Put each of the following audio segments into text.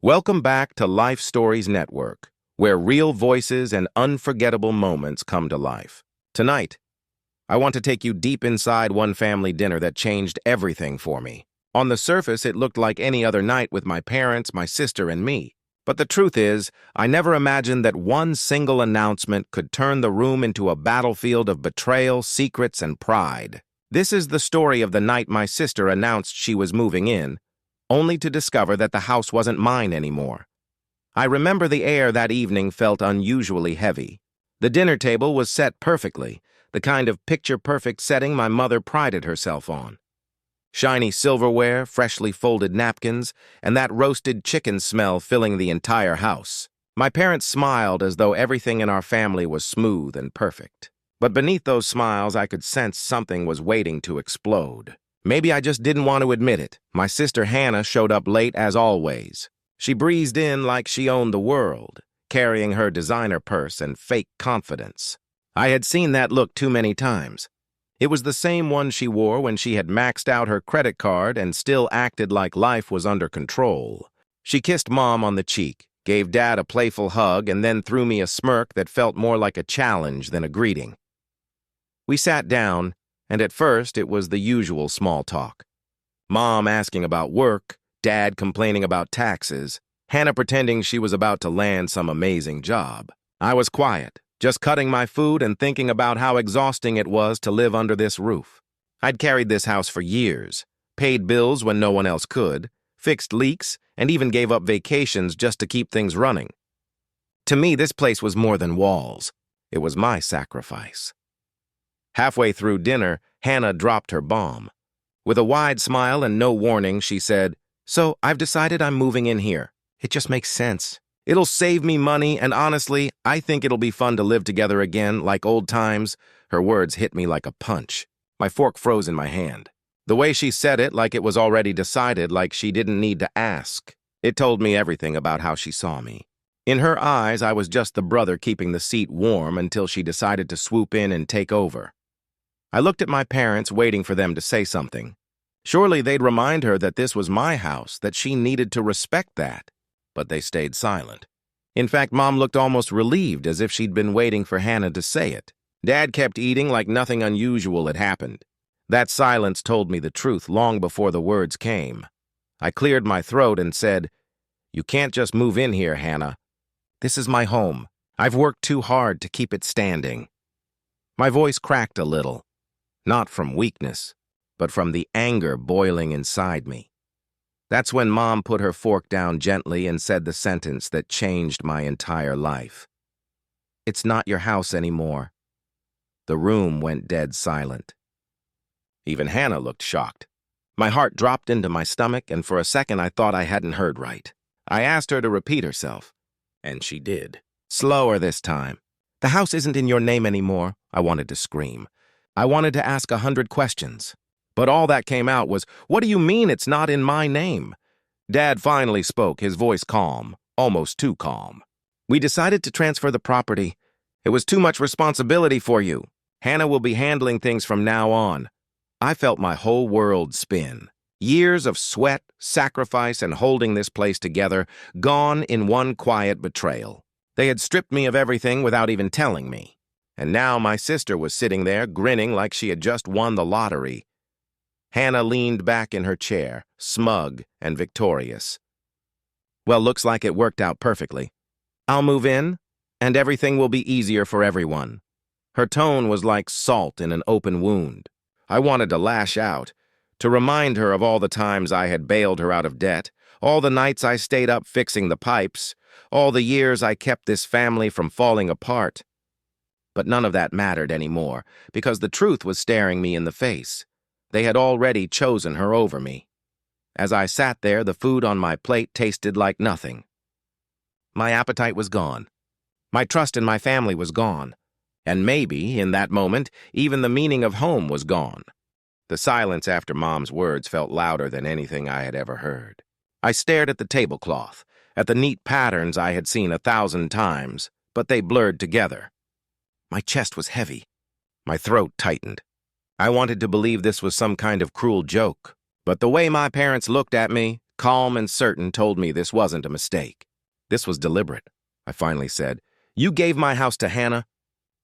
Welcome back to Life Stories Network, where real voices and unforgettable moments come to life. Tonight, I want to take you deep inside one family dinner that changed everything for me. On the surface, it looked like any other night with my parents, my sister, and me. But the truth is, I never imagined that one single announcement could turn the room into a battlefield of betrayal, secrets, and pride. This is the story of the night my sister announced she was moving in, only to discover that the house wasn't mine anymore. I remember the air that evening felt unusually heavy. The dinner table was set perfectly, the kind of picture-perfect setting my mother prided herself on. Shiny silverware, freshly folded napkins, and that roasted chicken smell filling the entire house. My parents smiled as though everything in our family was smooth and perfect. But beneath those smiles, I could sense something was waiting to explode. Maybe I just didn't want to admit it. My sister Hannah showed up late as always. She breezed in like she owned the world, carrying her designer purse and fake confidence. I had seen that look too many times. It was the same one she wore when she had maxed out her credit card and still acted like life was under control. She kissed Mom on the cheek, gave Dad a playful hug, and then threw me a smirk that felt more like a challenge than a greeting. We sat down, and at first it was the usual small talk. Mom asking about work, Dad complaining about taxes, Hannah pretending she was about to land some amazing job. I was quiet, just cutting my food and thinking about how exhausting it was to live under this roof. I'd carried this house for years, paid bills when no one else could, fixed leaks, and even gave up vacations just to keep things running. To me, this place was more than walls. It was my sacrifice. Halfway through dinner, Hannah dropped her bomb. With a wide smile and no warning, she said, "So, I've decided I'm moving in here. It just makes sense. It'll save me money, and honestly, I think it'll be fun to live together again, like old times." Her words hit me like a punch. My fork froze in my hand. The way she said it, like it was already decided, like she didn't need to ask. It told me everything about how she saw me. In her eyes, I was just the brother keeping the seat warm until she decided to swoop in and take over. I looked at my parents, waiting for them to say something. Surely they'd remind her that this was my house, that she needed to respect that. But they stayed silent. In fact, Mom looked almost relieved, as if she'd been waiting for Hannah to say it. Dad kept eating like nothing unusual had happened. That silence told me the truth long before the words came. I cleared my throat and said, "You can't just move in here, Hannah. This is my home. I've worked too hard to keep it standing." My voice cracked a little. Not from weakness, but from the anger boiling inside me. That's when Mom put her fork down gently and said the sentence that changed my entire life. "It's not your house anymore." The room went dead silent. Even Hannah looked shocked. My heart dropped into my stomach, and for a second I thought I hadn't heard right. I asked her to repeat herself, and she did. Slower this time. "The house isn't in your name anymore." I wanted to scream. I wanted to ask 100 questions. But all that came out was, "What do you mean it's not in my name?" Dad finally spoke, his voice calm, almost too calm. "We decided to transfer the property. It was too much responsibility for you. Hannah will be handling things from now on." I felt my whole world spin. Years of sweat, sacrifice, and holding this place together, gone in one quiet betrayal. They had stripped me of everything without even telling me. And now my sister was sitting there, grinning like she had just won the lottery. Hannah leaned back in her chair, smug and victorious. "Well, looks like it worked out perfectly. I'll move in, and everything will be easier for everyone." Her tone was like salt in an open wound. I wanted to lash out, to remind her of all the times I had bailed her out of debt, all the nights I stayed up fixing the pipes, all the years I kept this family from falling apart. But none of that mattered anymore, because the truth was staring me in the face. They had already chosen her over me. As I sat there, the food on my plate tasted like nothing. My appetite was gone. My trust in my family was gone. And maybe, in that moment, even the meaning of home was gone. The silence after Mom's words felt louder than anything I had ever heard. I stared at the tablecloth, at the neat patterns I had seen 1,000 times, but they blurred together. My chest was heavy. My throat tightened. I wanted to believe this was some kind of cruel joke, but the way my parents looked at me, calm and certain, told me this wasn't a mistake. This was deliberate, I finally said. You gave my house to Hannah?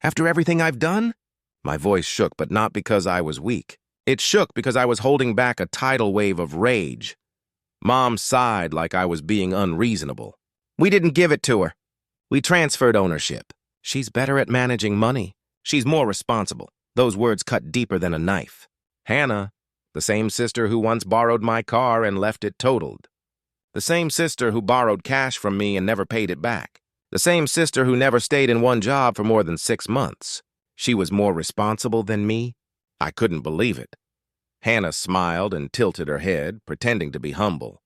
After everything I've done? My voice shook, but not because I was weak. It shook because I was holding back a tidal wave of rage. Mom sighed like I was being unreasonable. We didn't give it to her. We transferred ownership. She's better at managing money. She's more responsible. Those words cut deeper than a knife. Hannah, the same sister who once borrowed my car and left it totaled. The same sister who borrowed cash from me and never paid it back. The same sister who never stayed in one job for more than 6 months. She was more responsible than me? I couldn't believe it. Hannah smiled and tilted her head, pretending to be humble.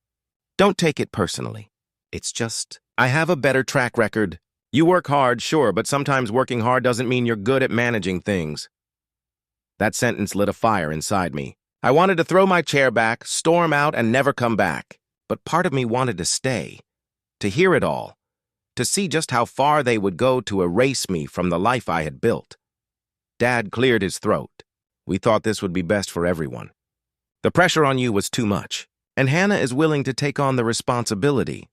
Don't take it personally. It's just, I have a better track record. You work hard, sure, but sometimes working hard doesn't mean you're good at managing things. That sentence lit a fire inside me. I wanted to throw my chair back, storm out, and never come back. But part of me wanted to stay, to hear it all, to see just how far they would go to erase me from the life I had built. Dad cleared his throat. We thought this would be best for everyone. The pressure on you was too much, and Hannah is willing to take on the responsibility.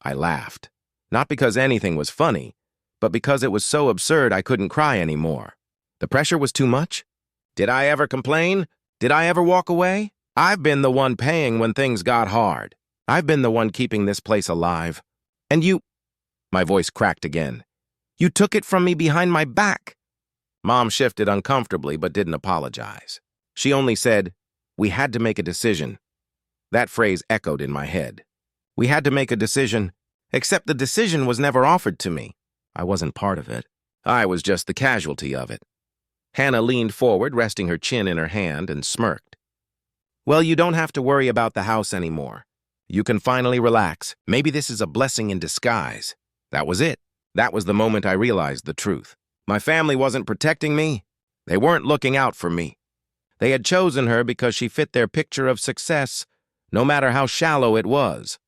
I laughed, not because anything was funny, but because it was so absurd I couldn't cry anymore. The pressure was too much? Did I ever complain? Did I ever walk away? I've been the one paying when things got hard. I've been the one keeping this place alive. And you... My voice cracked again. You took it from me behind my back. Mom shifted uncomfortably but didn't apologize. She only said, we had to make a decision. That phrase echoed in my head. We had to make a decision, except the decision was never offered to me. I wasn't part of it. I was just the casualty of it. Hannah leaned forward, resting her chin in her hand, and smirked. Well, you don't have to worry about the house anymore. You can finally relax. Maybe this is a blessing in disguise. That was it. That was the moment I realized the truth. My family wasn't protecting me. They weren't looking out for me. They had chosen her because she fit their picture of success, no matter how shallow it was.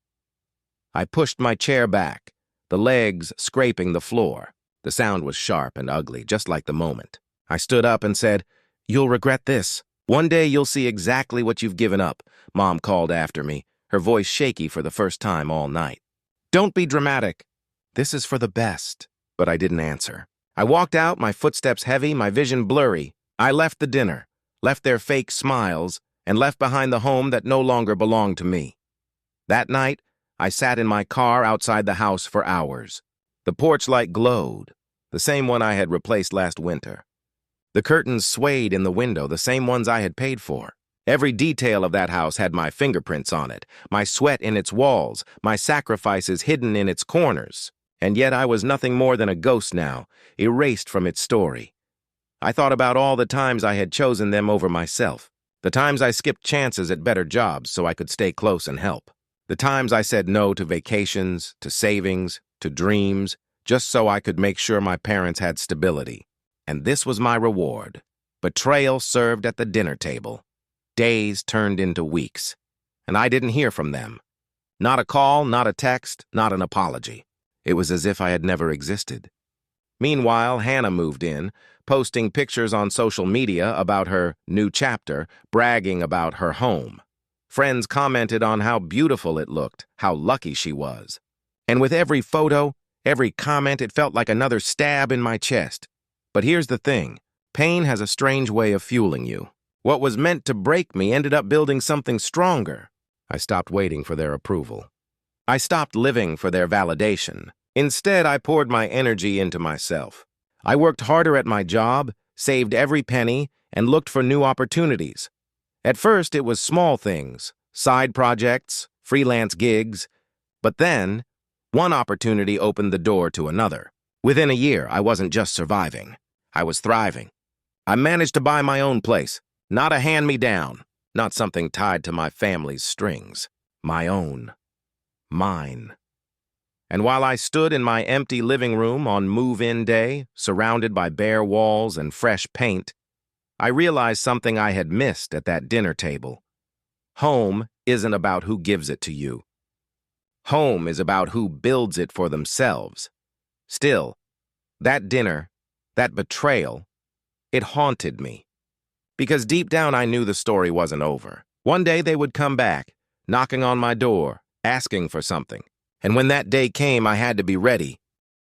I pushed my chair back, the legs scraping the floor. The sound was sharp and ugly, just like the moment. I stood up and said, You'll regret this. One day you'll see exactly what you've given up, Mom called after me, her voice shaky for the first time all night. Don't be dramatic. This is for the best. But I didn't answer. I walked out, my footsteps heavy, my vision blurry. I left the dinner, left their fake smiles, and left behind the home that no longer belonged to me. That night, I sat in my car outside the house for hours. The porch light glowed, the same one I had replaced last winter. The curtains swayed in the window, the same ones I had paid for. Every detail of that house had my fingerprints on it, my sweat in its walls, my sacrifices hidden in its corners. And yet I was nothing more than a ghost now, erased from its story. I thought about all the times I had chosen them over myself, the times I skipped chances at better jobs so I could stay close and help, the times I said no to vacations, to savings, to dreams, just so I could make sure my parents had stability. And this was my reward. Betrayal served at the dinner table. Days turned into weeks, and I didn't hear from them. Not a call, not a text, not an apology. It was as if I had never existed. Meanwhile, Hannah moved in, posting pictures on social media about her new chapter, bragging about her home. Friends commented on how beautiful it looked, how lucky she was. And with every photo, every comment, it felt like another stab in my chest. But here's the thing. Pain has a strange way of fueling you. What was meant to break me ended up building something stronger. I stopped waiting for their approval. I stopped living for their validation. Instead, I poured my energy into myself. I worked harder at my job, saved every penny, and looked for new opportunities. At first, it was small things, side projects, freelance gigs. But then, one opportunity opened the door to another. Within a year, I wasn't just surviving. I was thriving. I managed to buy my own place, not a hand-me-down, not something tied to my family's strings. My own. Mine. And while I stood in my empty living room on move-in day, surrounded by bare walls and fresh paint, I realized something I had missed at that dinner table. Home isn't about who gives it to you. Home is about who builds it for themselves. Still, that dinner, that betrayal, it haunted me. Because deep down I knew the story wasn't over. One day they would come back, knocking on my door, asking for something. And when that day came, I had to be ready.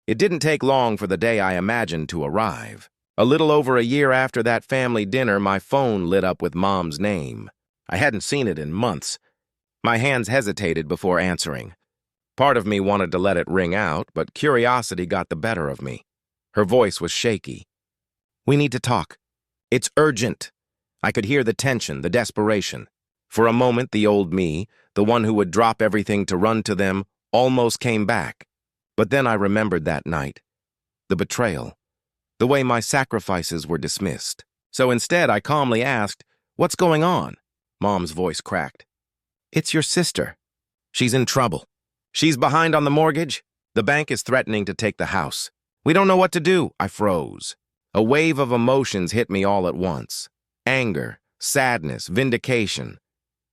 It didn't take long for the day I imagined to arrive. A little over a year after that family dinner, my phone lit up with Mom's name. I hadn't seen it in months. My hands hesitated before answering. Part of me wanted to let it ring out, but curiosity got the better of me. Her voice was shaky. "We need to talk. It's urgent." I could hear the tension, the desperation. For a moment, the old me, the one who would drop everything to run to them, almost came back. But then I remembered that night. The betrayal. The way my sacrifices were dismissed. So instead, I calmly asked, "What's going on?" Mom's voice cracked. "It's your sister. She's in trouble. She's behind on the mortgage. The bank is threatening to take the house. We don't know what to do." I froze. A wave of emotions hit me all at once. Anger, sadness, vindication.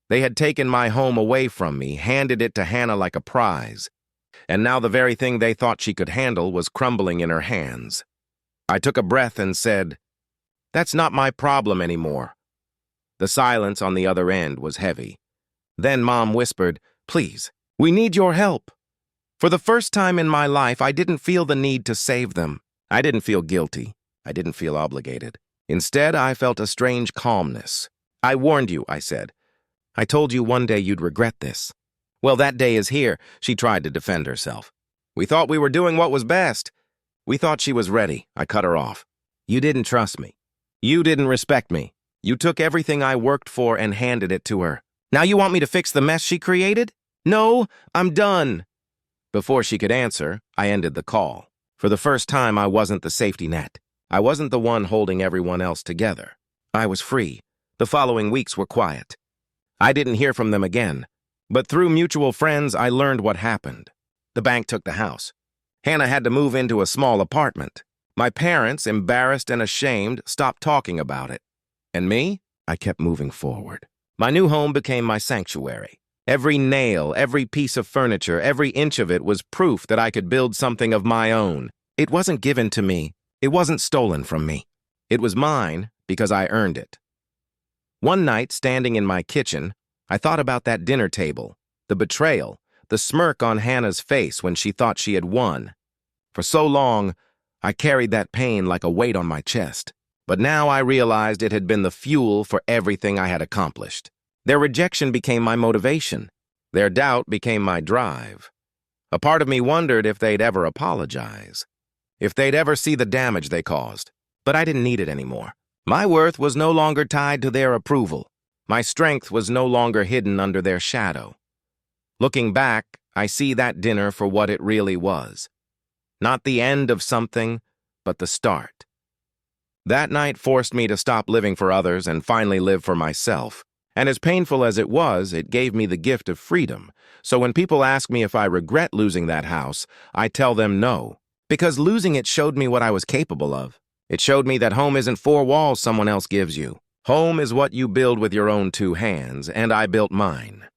They had taken my home away from me, handed it to Hannah like a prize. And now the very thing they thought she could handle was crumbling in her hands. I took a breath and said, "That's not my problem anymore." The silence on the other end was heavy. Then Mom whispered, "Please, we need your help." For the first time in my life, I didn't feel the need to save them. I didn't feel guilty. I didn't feel obligated. Instead, I felt a strange calmness. "I warned you," I said. "I told you one day you'd regret this." "Well, that day is here," she tried to defend herself. "We thought we were doing what was best." "We thought she was ready." I cut her off. "You didn't trust me. You didn't respect me. You took everything I worked for and handed it to her. Now you want me to fix the mess she created? No, I'm done." Before she could answer, I ended the call. For the first time, I wasn't the safety net. I wasn't the one holding everyone else together. I was free. The following weeks were quiet. I didn't hear from them again. But through mutual friends, I learned what happened. The bank took the house. Hannah had to move into a small apartment. My parents, embarrassed and ashamed, stopped talking about it. And me? I kept moving forward. My new home became my sanctuary. Every nail, every piece of furniture, every inch of it was proof that I could build something of my own. It wasn't given to me. It wasn't stolen from me. It was mine because I earned it. One night, standing in my kitchen, I thought about that dinner table, the betrayal, the smirk on Hannah's face when she thought she had won. For so long, I carried that pain like a weight on my chest. But now I realized it had been the fuel for everything I had accomplished. Their rejection became my motivation. Their doubt became my drive. A part of me wondered if they'd ever apologize, if they'd ever see the damage they caused. But I didn't need it anymore. My worth was no longer tied to their approval. My strength was no longer hidden under their shadow. Looking back, I see that dinner for what it really was. Not the end of something, but the start. That night forced me to stop living for others and finally live for myself. And as painful as it was, it gave me the gift of freedom. So when people ask me if I regret losing that house, I tell them no. Because losing it showed me what I was capable of. It showed me that home isn't four walls someone else gives you. Home is what you build with your own two hands, and I built mine.